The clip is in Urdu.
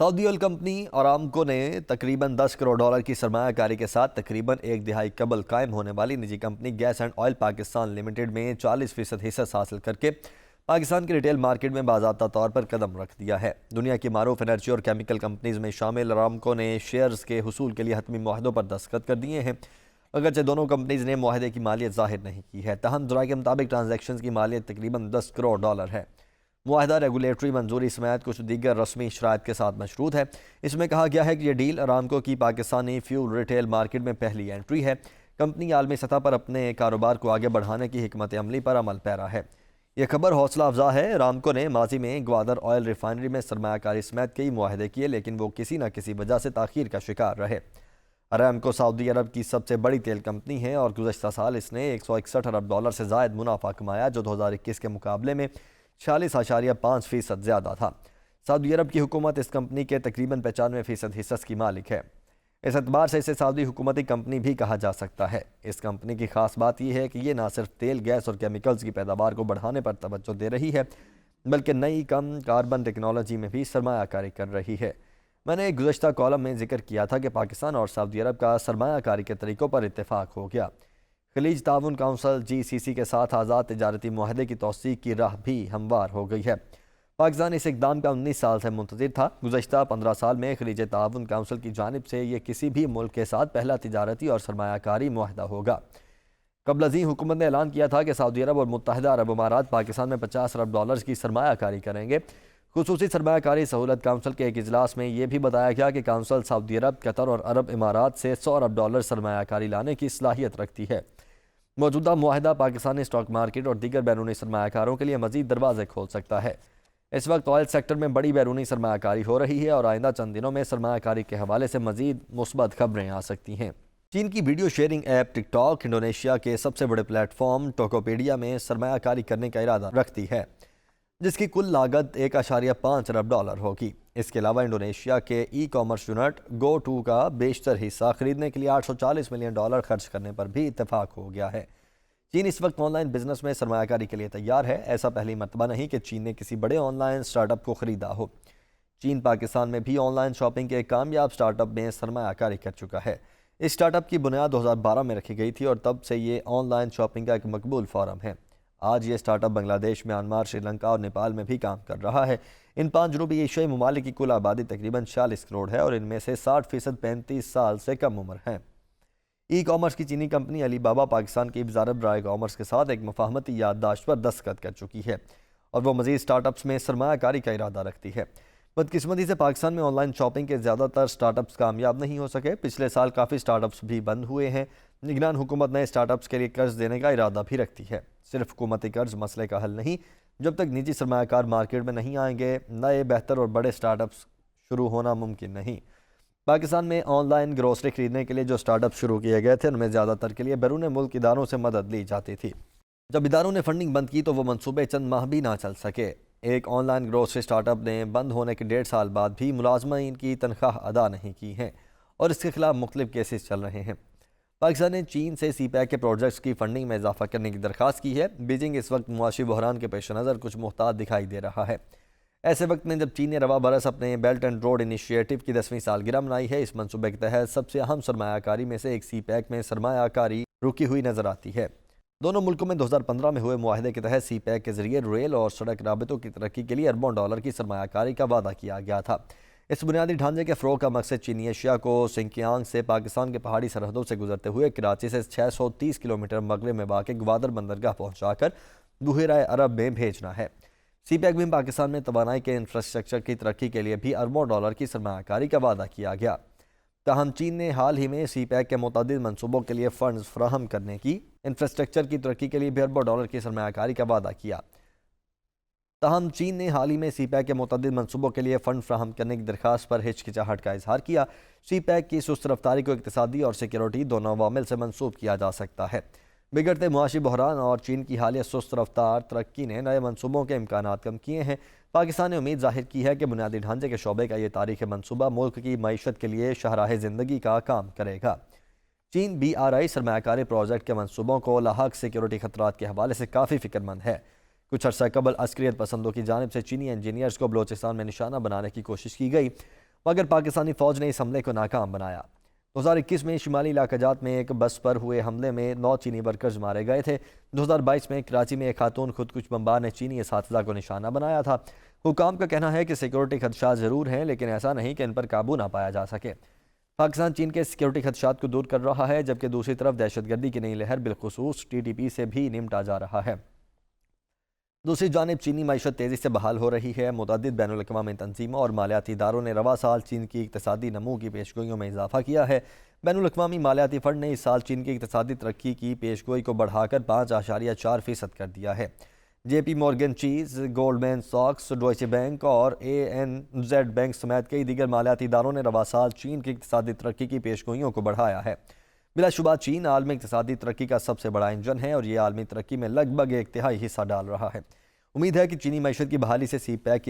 سعودی آئل کمپنی ارامکو نے تقریباً 10 کروڑ ڈالر کی سرمایہ کاری کے ساتھ تقریباً ایک دہائی قبل قائم ہونے والی نجی company gas and oil Pakistan limited میں 40% حصص حاصل کر کے پاکستان کے ریٹیل مارکیٹ میں باضابطہ طور پر قدم رکھ دیا ہے۔ دنیا کی معروف انرجی اور کیمیکل کمپنیز میں شامل ارامکو نے شیئرز کے حصول کے لیے حتمی معاہدوں پر دستخط کر دیے ہیں۔ اگرچہ دونوں کمپنیز نے معاہدے کی مالیت ظاہر نہیں کی ہے، تاہم ذرائع کے مطابق ٹرانزیکشنز کی مالیت تقریباً 10 کروڑ ڈالر ہے۔ معاہدہ ریگولیٹری منظوری سمیت کچھ دیگر رسمی شرائط کے ساتھ مشروط ہے۔ اس میں کہا گیا ہے کہ یہ ڈیل ارامکو کی پاکستانی فیول ریٹیل مارکیٹ میں پہلی انٹری ہے۔ کمپنی عالمی سطح پر اپنے کاروبار کو آگے بڑھانے کی حکمت عملی پر عمل پیرا ہے۔ یہ خبر حوصلہ افزا ہے۔ ارامکو نے ماضی میں گوادر آئل ریفائنری میں سرمایہ کاری سمیت کئی معاہدے کیے، لیکن وہ کسی نہ کسی وجہ سے تاخیر کا شکار رہے۔ ارامکو سعودی عرب کی سب سے بڑی تیل کمپنی ہے اور گزشتہ سال اس نے 161 ارب ڈالر سے زائد منافع کمایا، جو 2021 کے مقابلے میں 46.5% زیادہ تھا۔ سعودی عرب کی حکومت اس کمپنی کے تقریباً 95% حصص کی مالک ہے۔ اس اعتبار سے اسے سعودی حکومتی کمپنی بھی کہا جا سکتا ہے۔ اس کمپنی کی خاص بات یہ ہے کہ یہ نہ صرف تیل، گیس اور کیمیکلز کی پیداوار کو بڑھانے پر توجہ دے رہی ہے، بلکہ نئی کم کاربن ٹیکنالوجی میں بھی سرمایہ کاری کر رہی ہے۔ میں نے ایک گزشتہ کالم میں ذکر کیا تھا کہ پاکستان اور سعودی عرب کا سرمایہ کاری کے طریقوں پر اتفاق ہو گیا۔ خلیج تعاون کونسل GCC کے ساتھ آزاد تجارتی معاہدے کی توثیق کی راہ بھی ہموار ہو گئی ہے۔ پاکستان اس اقدام کا 19 سال سے منتظر تھا۔ گزشتہ 15 سال میں خلیج تعاون کونسل کی جانب سے یہ کسی بھی ملک کے ساتھ پہلا تجارتی اور سرمایہ کاری معاہدہ ہوگا۔ قبل ازیں حکومت نے اعلان کیا تھا کہ سعودی عرب اور متحدہ عرب امارات پاکستان میں 50 ارب ڈالرز کی سرمایہ کاری کریں گے۔ خصوصی سرمایہ کاری سہولت کونسل کے ایک اجلاس میں یہ بھی بتایا گیا کہ کونسل سعودی عرب، قطر اور عرب امارات سے 100 ارب ڈالر سرمایہ کاری لانے کی صلاحیت رکھتی ہے۔ موجودہ معاہدہ پاکستانی اسٹاک مارکیٹ اور دیگر بیرونی سرمایہ کاروں کے لیے مزید دروازے کھول سکتا ہے۔ اس وقت آئل سیکٹر میں بڑی بیرونی سرمایہ کاری ہو رہی ہے اور آئندہ چند دنوں میں سرمایہ کاری کے حوالے سے مزید مثبت خبریں آ سکتی ہیں۔ چین کی ویڈیو شیئرنگ ایپ ٹک ٹاک انڈونیشیا کے سب سے بڑے پلیٹ فارم ٹوکوپیڈیا میں سرمایہ کاری کرنے کا ارادہ رکھتی ہے، جس کی کل لاگت 1.5 ارب ڈالر ہوگی۔ اس کے علاوہ انڈونیشیا کے ای کامرس یونٹ گو2 کا بیشتر حصہ خریدنے کے لیے 840 ملین ڈالر خرچ کرنے پر بھی اتفاق ہو گیا ہے۔ چین اس وقت آن لائن بزنس میں سرمایہ کاری کے لیے تیار ہے۔ ایسا پہلی مرتبہ نہیں کہ چین نے کسی بڑے آن لائن سٹارٹ اپ کو خریدا ہو۔ چین پاکستان میں بھی آن لائن شاپنگ کے ایک کامیاب سٹارٹ اپ میں سرمایہ کاری کر چکا ہے۔ اس سٹارٹ اپ کی بنیاد 2012 میں رکھی گئی تھی اور تب سے یہ آن لائن شاپنگ کا ایک مقبول فارم ہے۔ آج یہ سٹارٹ اپ بنگلہ دیش، میانمار، سری لنکا اور نیپال میں بھی کام کر رہا ہے۔ ان 5 جنوبی ایشیائی ممالک کی کل آبادی تقریباً 46 کروڑ ہے اور ان میں سے 60% 35 سال سے کم عمر ہیں۔ ای کامرس کی چینی کمپنی علی بابا پاکستان کی وزارت برائے کامرس کے ساتھ ایک مفاہمتی یادداشت پر دستخط کر چکی ہے اور وہ مزید سٹارٹ اپس میں سرمایہ کاری کا ارادہ رکھتی ہے۔ بدقسمتی سے پاکستان میں آن لائن شاپنگ کے زیادہ تر سٹارٹ اپس کامیاب نہیں ہو سکے۔ پچھلے سال کافی سٹارٹ اپس بھی بند ہوئے ہیں۔ نگران حکومت نئے سٹارٹ اپس کے لیے قرض دینے کا ارادہ بھی رکھتی ہے۔ صرف حکومتی قرض مسئلے کا حل نہیں، جب تک نجی سرمایہ کار مارکیٹ میں نہیں آئیں گے، نئے بہتر اور بڑے سٹارٹ اپس شروع ہونا ممکن نہیں۔ پاکستان میں آن لائن گروسری خریدنے کے لیے جو سٹارٹ اپ شروع کیے گئے تھے، ان میں زیادہ تر کے لیے بیرون ملک اداروں سے مدد لی جاتی تھی۔ جب اداروں نے فنڈنگ بند کی تو وہ منصوبے چند ماہ بھی نہ چل سکے۔ ایک آن لائن گروسری سٹارٹ اپ نے بند ہونے کے 1.5 سال بعد بھی ملازمین کی تنخواہ ادا نہیں کی ہیں اور اس کے خلاف مختلف کیسز چل رہے ہیں۔ پاکستان نے چین سے سی پیک کے پروجیکٹس کی فنڈنگ میں اضافہ کرنے کی درخواست کی ہے۔ بیجنگ اس وقت معاشی بحران کے پیش نظر کچھ محتاط دکھائی دے رہا ہے۔ ایسے وقت میں جب چین نے رواں برس اپنے بیلٹ اینڈ روڈ انیشیٹو کی 10ویں سالگرہ منائی ہے، اس منصوبے کے تحت سب سے اہم سرمایہ کاری میں سے ایک سی پیک میں سرمایہ کاری رکی ہوئی نظر آتی ہے۔ دونوں ملکوں میں 2015 میں ہوئے معاہدے کے تحت سی پیک کے ذریعے ریل اور سڑک رابطوں کی ترقی کے لیے اربوں ڈالر کی سرمایہ کاری کا وعدہ کیا گیا تھا۔ اس بنیادی ڈھانچے کے فروغ کا مقصد چینی اشیاء کو سنکیانگ سے پاکستان کے پہاڑی سرحدوں سے گزرتے ہوئے کراچی سے 630 کلومیٹر مغرب میں واقع گوادر بندرگاہ پہنچا کر بحیرہ عرب میں بھیجنا ہے۔ سی پیک میں پاکستان میں توانائی کے انفراسٹرکچر کی ترقی کے لیے بھی اربوں ڈالر کی سرمایہ کاری کا وعدہ کیا گیا۔ تاہم چین نے حال ہی میں سی پیک کے متعدد منصوبوں کے لیے فنڈز فراہم کرنے کی، انفراسٹرکچر کی ترقی کے لیے بھی اربوں ڈالر کی سرمایہ کاری کا وعدہ کیا۔ تاہم چین نے حال ہی میں سی پیک کے متعدد منصوبوں کے لیے فنڈ فراہم کرنے کی درخواست پر ہچکچاہٹ کا اظہار کیا۔ سی پیک کی سست رفتاری کو اقتصادی اور سیکیورٹی دونوں عوامل سے منسوب کیا جا سکتا ہے۔ بگڑتے معاشی بحران اور چین کی حالیہ سست رفتار ترقی نے نئے منصوبوں کے امکانات کم کیے ہیں۔ پاکستان نے امید ظاہر کی ہے کہ بنیادی ڈھانچے کے شعبے کا یہ تاریخی منصوبہ ملک کی معیشت کے لیے شاہراہ زندگی کا کام کرے گا۔ چین BRI سرمایہ کاری پروجیکٹ کے منصوبوں کو لاحق سیکیورٹی خطرات کے حوالے سے کافی فکر مند ہے۔ کچھ عرصہ قبل عسکریت پسندوں کی جانب سے چینی انجینئرز کو بلوچستان میں نشانہ بنانے کی کوشش کی گئی۔ مگر پاکستانی فوج نے اس حملے کو ناکام بنایا۔ 2021 میں شمالی علاقہ جات میں ایک بس پر ہوئے حملے میں 9 چینی ورکرز مارے گئے تھے۔ 2022 میں کراچی میں ایک خاتون خودکش بمبار نے چینی اساتذہ کو نشانہ بنایا تھا۔ حکام کا کہنا ہے کہ سیکورٹی خدشات ضرور ہیں، لیکن ایسا نہیں کہ ان پر قابو نہ پایا جا سکے۔ پاکستان چین کے سیکورٹی خدشات کو دور کر رہا ہے، جبکہ دوسری طرف دہشت گردی کی نئی لہر بالخصوص TTP سے بھی نمٹا جا رہا ہے۔ دوسری جانب چینی معیشت تیزی سے بحال ہو رہی ہے۔ متعدد بین الاقوامی تنظیموں اور مالیاتی اداروں نے رواں سال چین کی اقتصادی نمو کی پیشگوئیوں میں اضافہ کیا ہے۔ بین الاقوامی مالیاتی فنڈ نے اس سال چین کی اقتصادی ترقی کی پیشگوئی کو بڑھا کر 5.4% کر دیا ہے۔ JP مورگن چیز، گولڈمین ساکس، ڈوائچے بینک اور ANZ بینک سمیت کئی دیگر مالیاتی اداروں نے رواں سال چین کی اقتصادی ترقی کی پیشگوئیوں کو بڑھایا ہے۔ بلا شبہ چین عالمی اقتصادی ترقی کا سب سے بڑا انجن ہے اور یہ عالمی ترقی میں لگ بھگ 1/3 حصہ ڈال رہا ہے۔ امید ہے کہ چینی معیشت کی بحالی سے CPEC کی